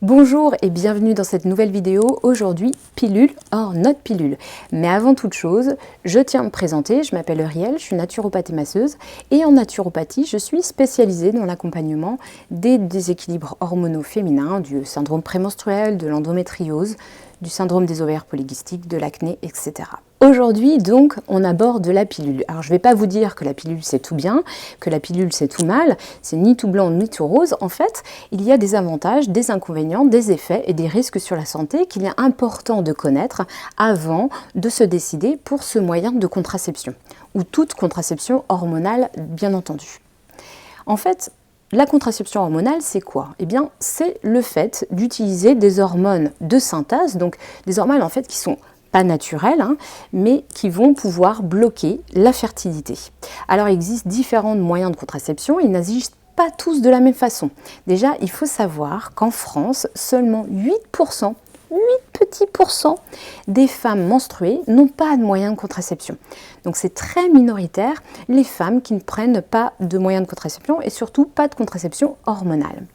Bonjour et bienvenue dans cette nouvelle vidéo. Aujourd'hui, pilule or not pilule. Mais avant toute chose, je tiens à me présenter. Je m'appelle Euriel, je suis naturopathe et masseuse. Et en naturopathie, je suis spécialisée dans l'accompagnement des déséquilibres hormonaux féminins, du syndrome prémenstruel, de l'endométriose, du syndrome des ovaires polykystiques, de l'acné, etc. Aujourd'hui, donc, on aborde la pilule. Alors, je ne vais pas vous dire que la pilule, c'est tout bien, que la pilule, c'est tout mal, c'est ni tout blanc ni tout rose. En fait, il y a des avantages, des inconvénients, des effets et des risques sur la santé qu'il est important de connaître avant de se décider pour ce moyen de contraception, ou toute contraception hormonale, bien entendu. En fait, la contraception hormonale, c'est quoi? Eh bien, c'est le fait d'utiliser des hormones de synthèse, donc des hormones en fait qui sont pas naturelles, mais qui vont pouvoir bloquer la fertilité. Alors, il existe différents moyens de contraception, ils n'agissent pas tous de la même façon. Déjà, il faut savoir qu'en France, seulement 8% des femmes menstruées n'ont pas de moyens de contraception. Donc c'est très minoritaire les femmes qui ne prennent pas de moyens de contraception et surtout pas de contraception hormonale.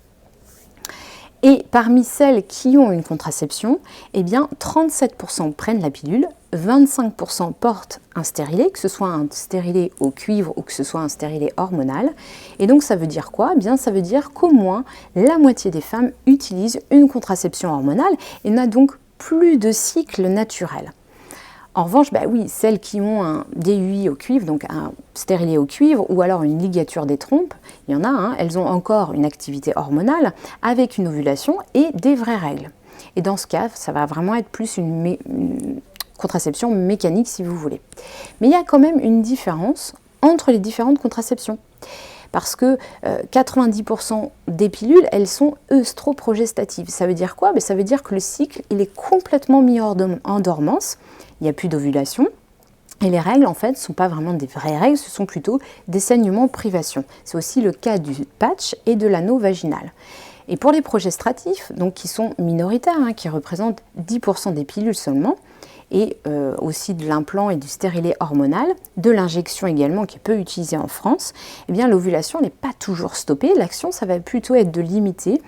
Et parmi celles qui ont une contraception, eh bien 37% prennent la pilule, 25% portent un stérilet, que ce soit un stérilet au cuivre ou que ce soit un stérilet hormonal. Et donc ça veut dire quoi? Eh bien ça veut dire qu'au moins la moitié des femmes utilisent une contraception hormonale et n'a donc plus de cycle naturel. En revanche, oui, celles qui ont un DUI au cuivre, donc un stérilet au cuivre, ou alors une ligature des trompes, il y en a, elles ont encore une activité hormonale avec une ovulation et des vraies règles. Et dans ce cas, ça va vraiment être plus une contraception mécanique si vous voulez. Mais il y a quand même une différence entre les différentes contraceptions. Parce que 90% des pilules, elles sont œstroprogestatives. Ça veut dire quoi? Ça veut dire que le cycle, il est complètement mis en dormance. Il n'y a plus d'ovulation. Et les règles, en fait, ne sont pas vraiment des vraies règles, ce sont plutôt des saignements privation. C'est aussi le cas du patch et de l'anneau vaginal. Et pour les progestatifs, donc qui sont minoritaires, qui représentent 10% des pilules seulement, et aussi de l'implant et du stérilet hormonal, de l'injection également qui est peu utilisée en France, eh bien l'ovulation n'est pas toujours stoppée. L'action, ça va plutôt être de limiter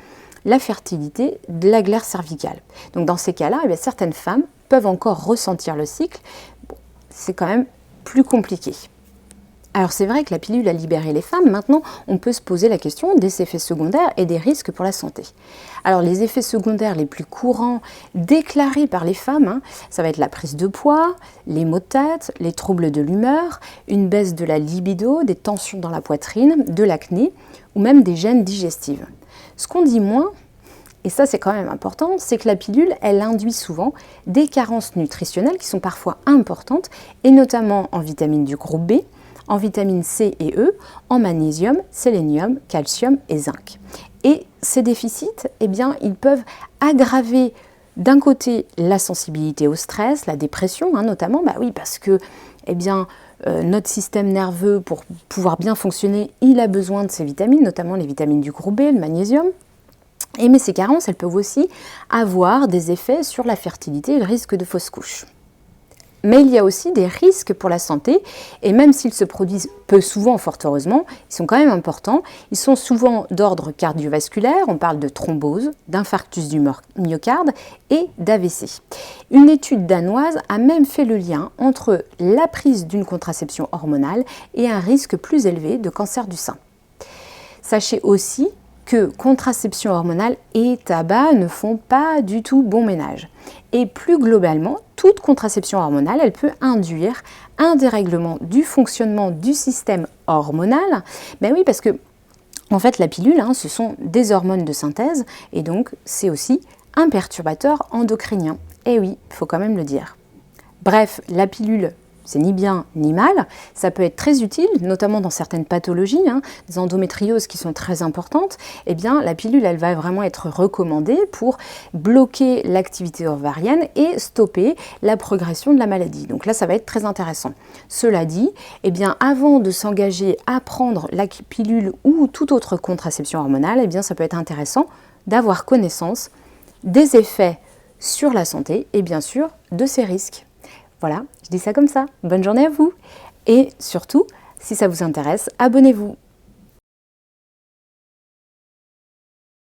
la fertilité de la glaire cervicale. Donc dans ces cas-là, eh bien, certaines femmes peuvent encore ressentir le cycle. Bon, c'est quand même plus compliqué. Alors c'est vrai que la pilule a libéré les femmes, maintenant on peut se poser la question des effets secondaires et des risques pour la santé. Alors les effets secondaires les plus courants déclarés par les femmes, ça va être la prise de poids, les maux de tête, les troubles de l'humeur, une baisse de la libido, des tensions dans la poitrine, de l'acné ou même des gênes digestives. Ce qu'on dit moins, et ça c'est quand même important, c'est que la pilule, elle induit souvent des carences nutritionnelles qui sont parfois importantes, et notamment en vitamines du groupe B, en vitamines C et E, en magnésium, sélénium, calcium et zinc. Et ces déficits, eh bien, ils peuvent aggraver d'un côté la sensibilité au stress, la dépression, notamment, oui, parce que eh bien, notre système nerveux, pour pouvoir bien fonctionner, il a besoin de ces vitamines, notamment les vitamines du groupe B, le magnésium. Mais ces carences, elles peuvent aussi avoir des effets sur la fertilité et le risque de fausse couche. Mais il y a aussi des risques pour la santé, et même s'ils se produisent peu souvent, fort heureusement, ils sont quand même importants. Ils sont souvent d'ordre cardiovasculaire, on parle de thrombose, d'infarctus du myocarde et d'AVC. Une étude danoise a même fait le lien entre la prise d'une contraception hormonale et un risque plus élevé de cancer du sein. Sachez aussi que contraception hormonale et tabac ne font pas du tout bon ménage. Et plus globalement, toute contraception hormonale, elle peut induire un dérèglement du fonctionnement du système hormonal. Oui, parce que en fait, la pilule, ce sont des hormones de synthèse, et donc c'est aussi un perturbateur endocrinien. Et oui, il faut quand même le dire. Bref, la pilule, c'est ni bien ni mal, ça peut être très utile, notamment dans certaines pathologies, des endométrioses qui sont très importantes. Eh bien, la pilule, elle va vraiment être recommandée pour bloquer l'activité ovarienne et stopper la progression de la maladie. Donc là, ça va être très intéressant. Cela dit, eh bien, avant de s'engager à prendre la pilule ou toute autre contraception hormonale, eh bien, ça peut être intéressant d'avoir connaissance des effets sur la santé et bien sûr de ses risques. Voilà, je dis ça comme ça. Bonne journée à vous. Et surtout, si ça vous intéresse, abonnez-vous.